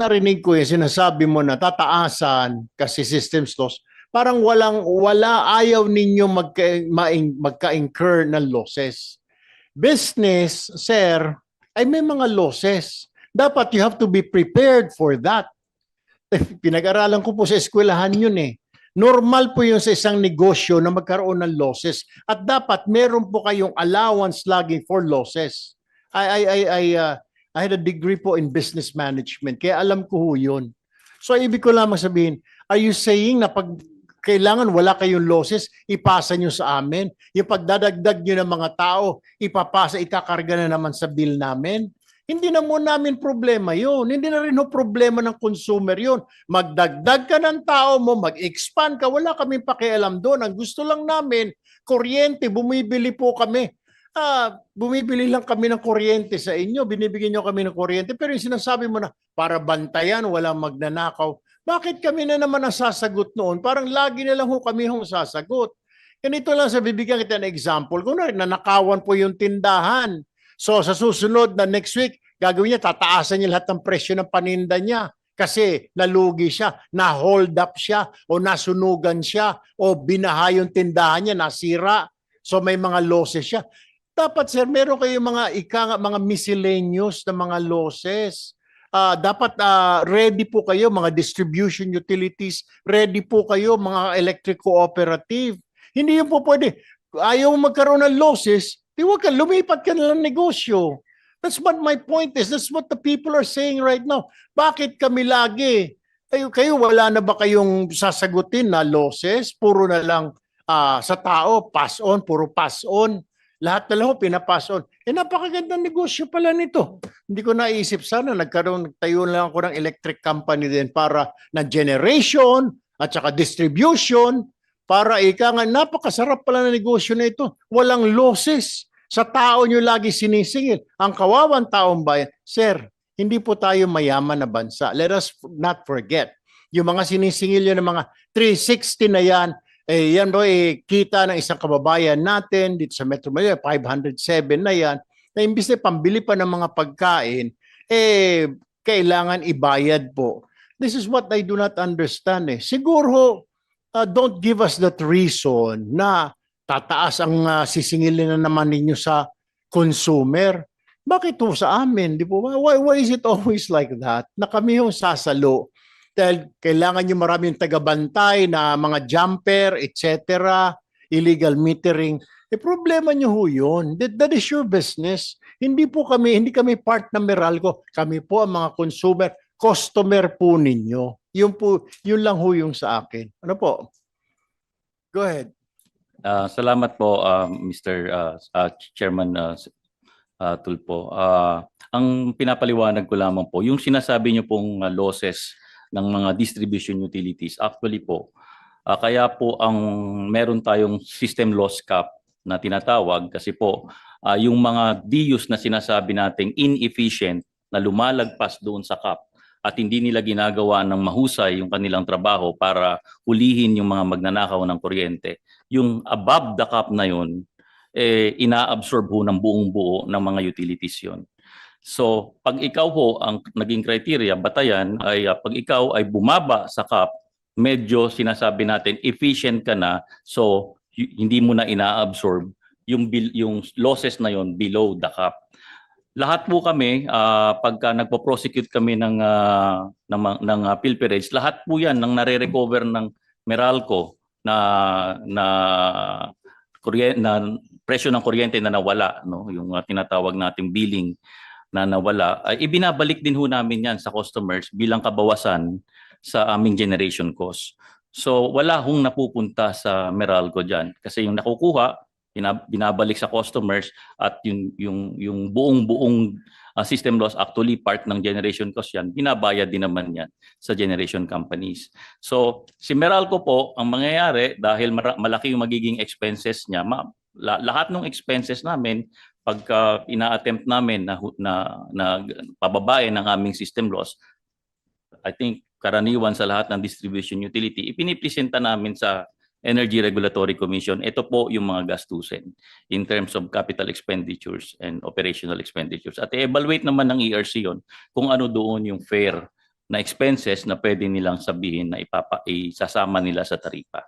narinig ko yung sinasabi mo na tataasan kasi systems loss, parang ayaw ninyo magka-incur ng losses. Business, sir, ay may mga losses. Dapat you have to be prepared for that. Pinag-aralan ko po sa eskwelahan yun eh. Normal po yun sa isang negosyo na magkaroon ng losses at dapat meron po kayong allowance lagi for losses. I had a degree po in business management kaya alam ko ho yun. So ibig ko lamang sabihin, are you saying na pag kailangan wala kayong losses, ipasa nyo sa amin? Yung pagdadagdag nyo ng mga tao, ikakarga na naman sa bill namin? Hindi na mo namin problema yun. Hindi na rin ho problema ng consumer yun. Magdagdag ka ng tao mo, mag-expand ka, wala kaming pakialam doon. Ang gusto lang namin, kuryente, bumibili po kami. Bumibili lang kami ng kuryente sa inyo, binibigyan nyo kami ng kuryente, pero yung sinasabi mo na para bantayan, walang magnanakaw, bakit kami na naman ang sasagot noon? Parang lagi na lang ho kami hong sasagot. Ganito lang sa bibigyan kita ng example. Kung nanakawan po yung tindahan, so sa susunod na next week, gagawin niya, tataasan niya lahat ng presyo ng paninda niya kasi nalugi siya, na-hold up siya, o nasunugan siya, o binaha yung tindahan niya, nasira. So may mga losses siya. Dapat sir, meron kayong mga miscellaneous na mga losses. Dapat ready po kayo, mga distribution utilities, ready po kayo, mga electric cooperative. Hindi yun po pwede. Ayaw magkaroon ng losses, di wag ka, lumipat ka na ng negosyo. That's what my point is. That's what the people are saying right now. Bakit kami lagi? Kayo wala na ba kayong sasagutin na losses? Puro na lang sa tao, pass on, puro pass on. Lahat na lang pinapass on. Napakagandang negosyo pala nito. Hindi ko naisip sana, tayo lang ako ng electric company din para na generation at saka distribution para napakasarap pala na negosyo na ito. Walang losses. Sa tao nyo lagi sinisingil. Ang kawawang taong bayan. Sir, hindi po tayo mayaman na bansa. Let us not forget. Yung mga sinisingil yun ng mga 360 na yan, yan ba kita ng isang kababayan natin dito sa Metro Manila, 507 na yan, na imbis na pambili pa ng mga pagkain, kailangan ibayad po. This is what I do not understand. Siguro, don't give us that reason na tataas ang sisingilin na naman ninyo sa consumer. Bakit po sa amin? Di po ba? Why is it always like that? Na kami yung sasalo. Dahil kailangan nyo maraming tagabantay na mga jumper, etc., illegal metering. Problema nyo ho yun. That is your business. Hindi kami part ng Meralco. Kami po ang mga consumer, customer po ninyo. Yun lang ho yung sa akin. Ano po? Go ahead. Salamat po, Mr. Chairman Tulpo. Ang pinapaliwanag ko lamang po, yung sinasabi nyo pong losses ng mga distribution utilities, actually po, kaya po meron tayong system loss cap na tinatawag kasi po yung mga DUs na sinasabi nating inefficient na lumalagpas doon sa cap at hindi nila ginagawa ng mahusay yung kanilang trabaho para hulihin yung mga magnanakaw ng kuryente. Yung above the cap na yun, ina-absorb ho ng buong buo ng mga utilities yun. So, pag ikaw ho ang naging criteria, batayan, ay pag ikaw ay bumaba sa cap, medyo sinasabi natin, efficient ka na, so hindi mo na ina-absorb yung losses na yon below the cap. Lahat po kami, pagka nagpo-prosecute kami ng pilferage, lahat po yan nang nare-recover ng Meralco na presyo ng kuryente na nawala, no? Yung tinatawag nating billing na nawala, ay ibinabalik din ho namin yan sa customers bilang kabawasan sa aming generation cost. So wala hong napupunta sa Meralco dyan kasi yung nakukuha, binabalik sa customers at yung buong system loss actually part ng generation cost yan, binabayad din naman yan sa generation companies. So si Meralco po, ang mangyayari dahil malaki yung magiging expenses niya, lahat ng expenses namin pagka ina-attempt namin na pababain ng aming system loss, I think karaniwan sa lahat ng distribution utility, ipinipresenta namin sa Energy Regulatory Commission. Ito po yung mga gastusin in terms of capital expenditures and operational expenditures. At i-evaluate naman ng ERC yon kung ano doon yung fair na expenses na pwede nilang sabihin na isasama nila sa taripa.